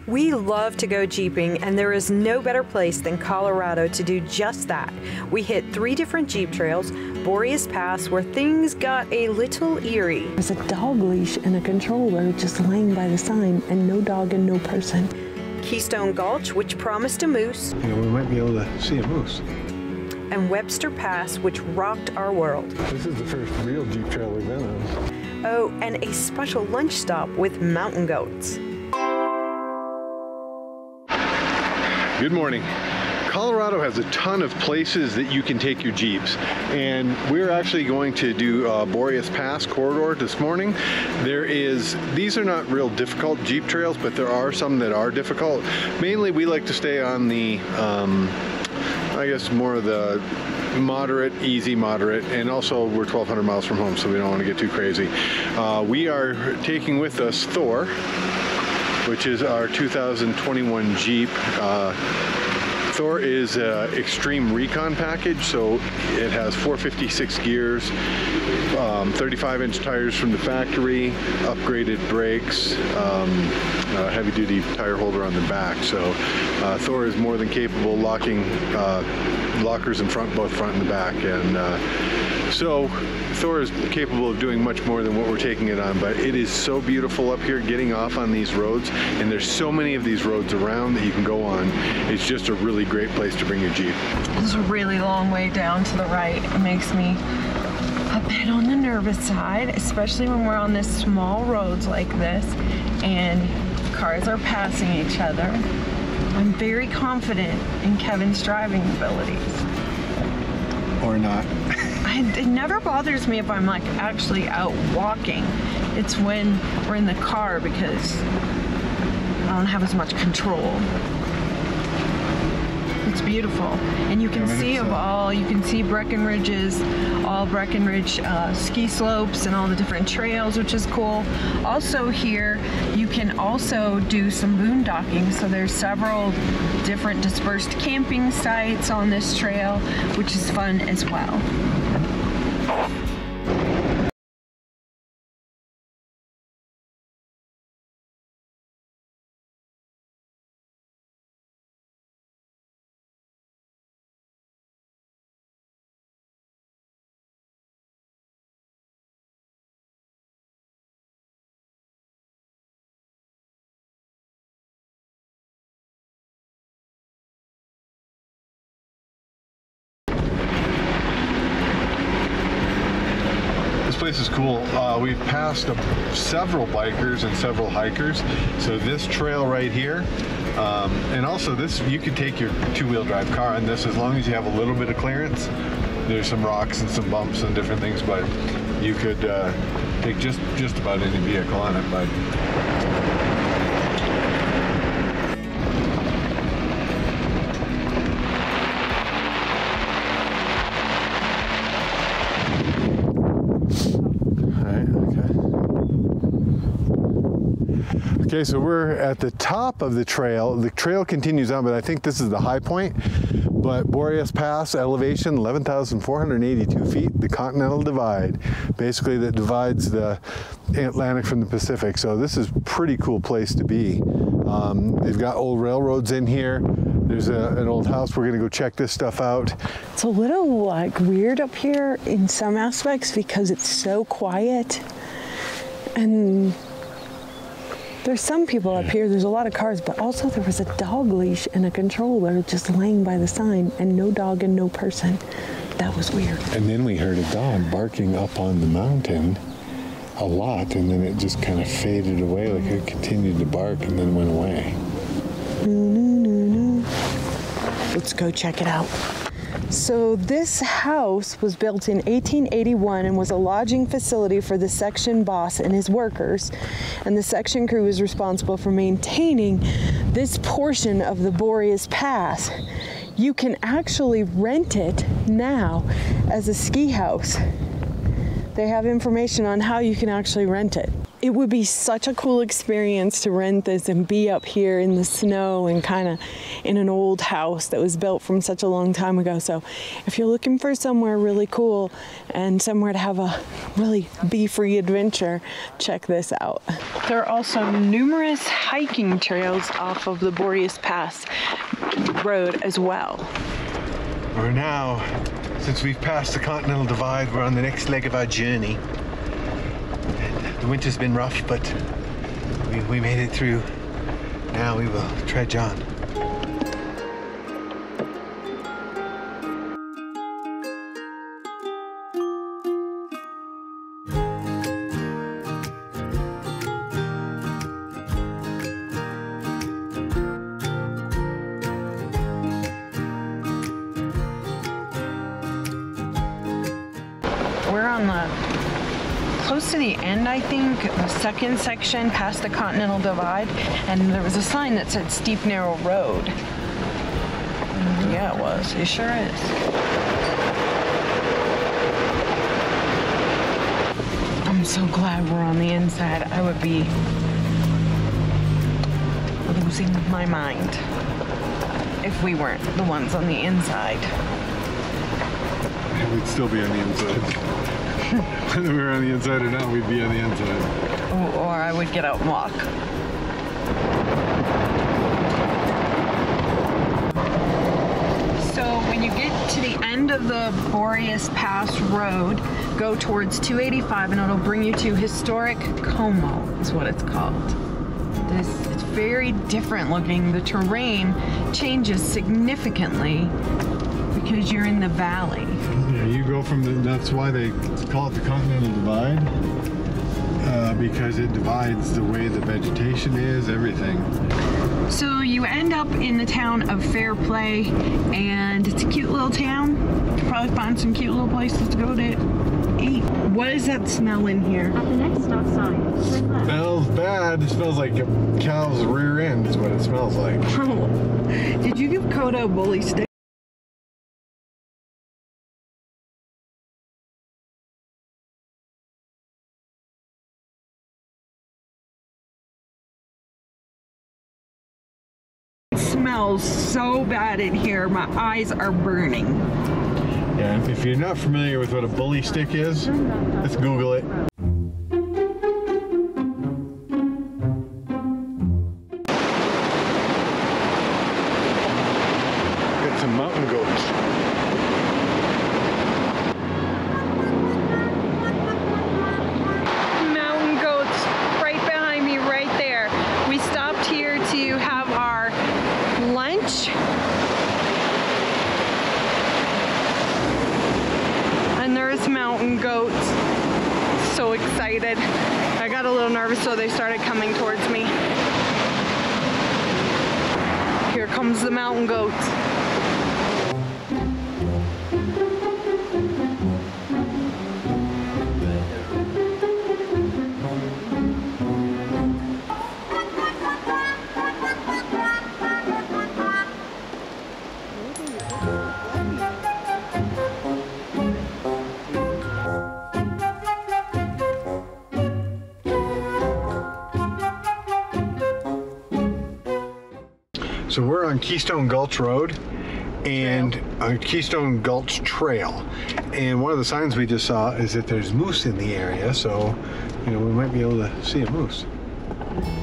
We love to go Jeeping, and there is no better place than Colorado to do just that. We hit 3 different Jeep trails, Boreas Pass, where things got a little eerie. There's a dog leash and a controller just laying by the sign, and no dog and no person. Keystone Gulch, which promised a moose. You know, we might be able to see a moose. And Webster Pass, which rocked our world. This is the first real Jeep trail we've been on. Oh, and a special lunch stop with mountain goats. Good morning. Colorado has a ton of places that you can take your Jeeps, and we're actually going to do Boreas Pass corridor this morning. These are not real difficult Jeep trails, but there are some that are difficult. Mainly we like to stay on the, I guess more of the moderate, easy moderate, and also we're 1,200 miles from home, so we don't want to get too crazy. We are taking with us Thor, which is our 2021 Jeep. Thor is an extreme recon package, so it has 456 gears, 35-inch tires from the factory, upgraded brakes, heavy-duty tire holder on the back. So Thor is more than capable locking lockers in front, both front and the back, and so Thor is capable of doing much more than what we're taking it on. But it is so beautiful up here getting off on these roads, and there's so many of these roads around that you can go on. It's just a really great place to bring your Jeep. There's a really long way down to the right. It makes me a bit on the nervous side, especially when we're on this small roads like this and cars are passing each other. I'm very confident in Kevin's driving abilities. Or not. It never bothers me if I'm like actually out walking. It's when we're in the car because I don't have as much control. It's beautiful, and you can see you can see Breckenridge's, all Breckenridge ski slopes and all the different trails, which is cool. Also here, you can also do some boondocking, so there's several different dispersed camping sites on this trail, which is fun as well. This place is cool. We've passed several bikers and several hikers. So this trail right here, and also this, you could take your 2-wheel drive car on this as long as you have a little bit of clearance. There's some rocks and some bumps and different things, but you could take just about any vehicle on it. But okay, so we're at the top of the trail. The trail continues on, but I think this is the high point. But Boreas Pass elevation, 11,482 feet, the Continental Divide, basically that divides the Atlantic from the Pacific. So this is a pretty cool place to be. They've got old railroads in here. There's an old house. We're gonna go check this stuff out. It's a little like weird up here in some aspects because it's so quiet, and there's some people up here, there's a lot of cars, but also there was a dog leash and a controller just laying by the sign, and no dog and no person. That was weird. And then we heard a dog barking up on the mountain a lot, and then it just kind of faded away, like it continued to bark and then went away. Let's go check it out. So this house was built in 1881 and was a lodging facility for the section boss and his workers. And the section crew was responsible for maintaining this portion of the Boreas Pass. You can actually rent it now as a ski house. They have information on how you can actually rent it. it would be such a cool experience to rent this and be up here in the snow and kind of in an old house that was built from such a long time ago. So if you're looking for somewhere really cool and somewhere to have a really bee-free adventure, check this out. There are also numerous hiking trails off of the Boreas Pass road as well. We're now, since we've passed the Continental Divide, we're on the next leg of our journey. The winter's been rough, but we made it through. Now we will trudge on. We're on the close to the end, I think, the second section past the Continental Divide, and there was a sign that said steep, narrow road. Yeah, it was. It sure is. I'm so glad we're on the inside. I would be losing my mind if we weren't the ones on the inside. We'd still be on the inside. Whether we were on the inside or not, we'd be on the inside. Or I would get out and walk. So when you get to the end of the Boreas Pass road, go towards 285 and it'll bring you to historic Como, is what it's called. It's very different looking. The terrain changes significantly because you're in the valley. Yeah, you go from that's why they call it the Continental Divide, because it divides the way the vegetation is, everything. So you end up in the town of Fairplay, and it's a cute little town. You can probably find some cute little places to go to eat. What is that smell in here? At the next stop sign, Smells bad. It smells like a cow's rear end is what it smells like. Oh, did you give Coda a bully stick? Smells so bad in here. My eyes are burning. Yeah, if you're not familiar with what a bully stick is, let's Google it. Got some mountain goats. Mountain goats right behind me, right there. We stopped here to have our lunch. And there's mountain goats. So excited. I got a little nervous, so they started coming towards me. Here comes the mountain goats. So we're on Keystone Gulch Road and Keystone Gulch Trail. And one of the signs we just saw is that there's moose in the area, so we might be able to see a moose.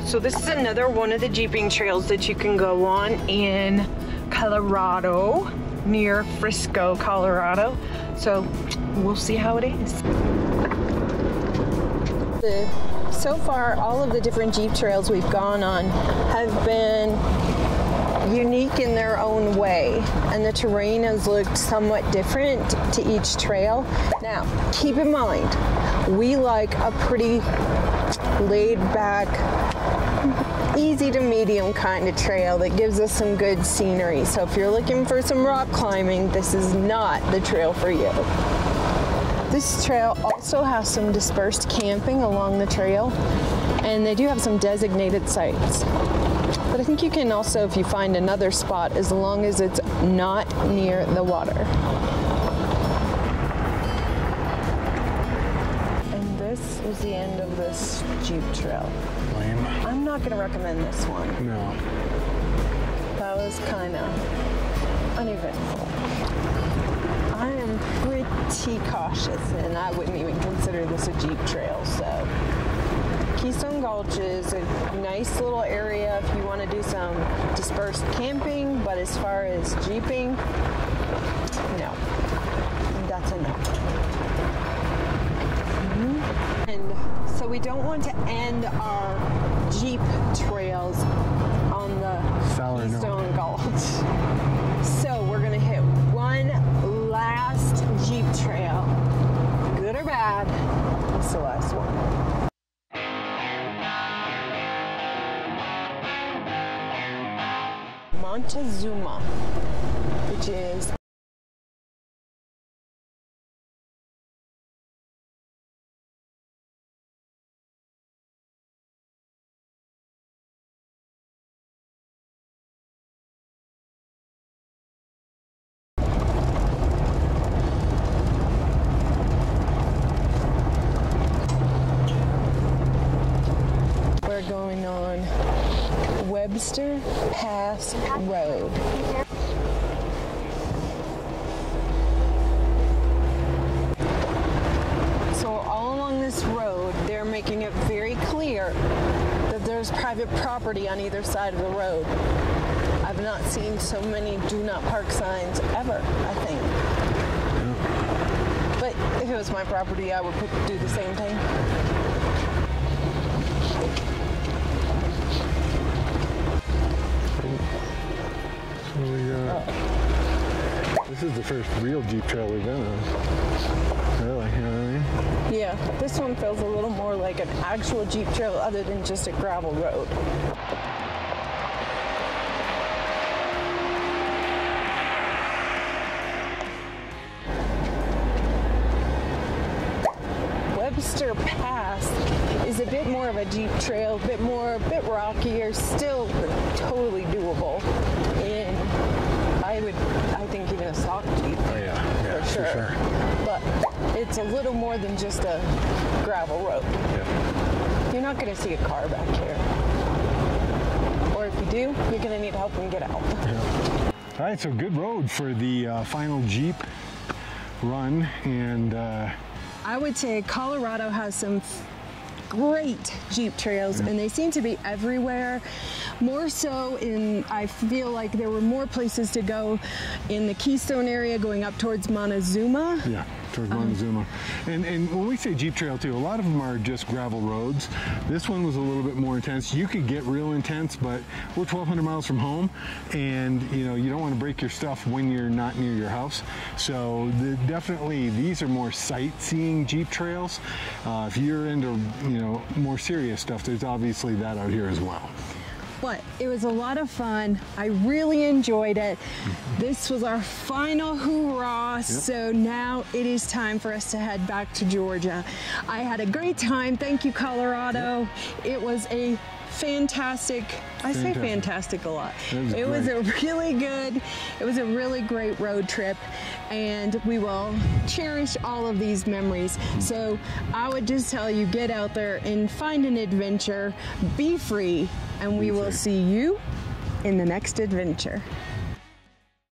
So this is another one of the jeeping trails that you can go on in Colorado, near Frisco, Colorado. So we'll see how it is. So far, all of the different Jeep trails we've gone on have been unique in their own way, and the terrain has looked somewhat different to each trail. Now, keep in mind, we like a pretty laid back, easy to medium kind of trail that gives us some good scenery. So if you're looking for some rock climbing, this is not the trail for you. This trail also has some dispersed camping along the trail, and they do have some designated sites. But I think you can also, if you find another spot, as long as it's not near the water. And this is is the end of this Jeep trail. Lame. I'm not going to recommend this one. No. That was kind of uneventful. I am pretty cautious, and I wouldn't even consider this a Jeep trail, so. Keystone Gulch is a nice little area if you want to do some dispersed camping, but as far as Jeeping, no. That's a no. And so we don't want to end our Jeep trails on the Keystone Gulch. So we're going to hit one last Jeep trail. Good or bad, it's the last one. Montezuma, which is we're going on Webster Pass Road. So all along this road, they're making it very clear that there's private property on either side of the road. I've not seen so many do not park signs ever, I think. But if it was my property, I would do the same thing. This is the first real Jeep trail we've been on. Really, you know what I mean? Yeah, this one feels a little more like an actual Jeep trail other than just a gravel road. Webster Pass is a bit more of a Jeep trail, a bit rockier, still totally doable. And I think even a stock Jeep. Oh yeah, for sure. But it's a little more than just a gravel road. Yeah. You're not going to see a car back here. Or if you do, you're going to need help and get out. Yeah. All right, so good road for the final Jeep run, and I would say Colorado has some great Jeep trails, and they seem to be everywhere. More so I feel like there were more places to go in the Keystone area going up towards Montezuma. Yeah, towards Montezuma. And when we say Jeep trail too, a lot of them are just gravel roads. This one was a little bit more intense. You could get real intense, but we're 1,200 miles from home, and you know, you don't want to break your stuff when you're not near your house. So definitely these are more sightseeing Jeep trails. If you're into, you know, more serious stuff, there's obviously that out here as well. But it was a lot of fun. I really enjoyed it. This was our final hoorah. Yep. So now it is time for us to head back to Georgia. I had a great time. Thank you, Colorado. Yep. It was a fantastic, I say fantastic a lot. It was a really great road trip, and we will cherish all of these memories. So I would just tell you, get out there and find an adventure, be free, and we will see you in the next adventure.